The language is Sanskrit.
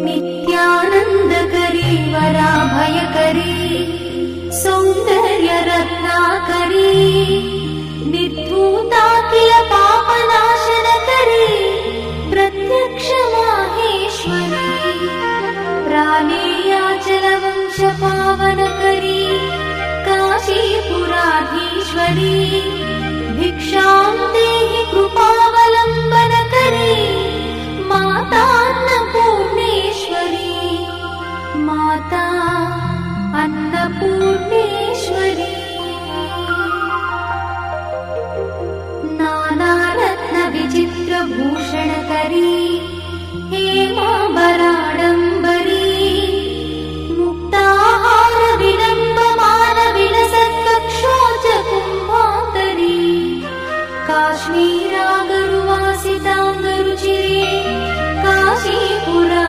नित्यानन्दकरी वराभयकरी सौन्दर्यरत्नाकरी निर्धूताखिल पापनाशनकरी प्रत्यक्ष माहेश्वरी प्राणेयाचलवंशपावनकरी काशीपुराधीश्वरी भिक्षां ते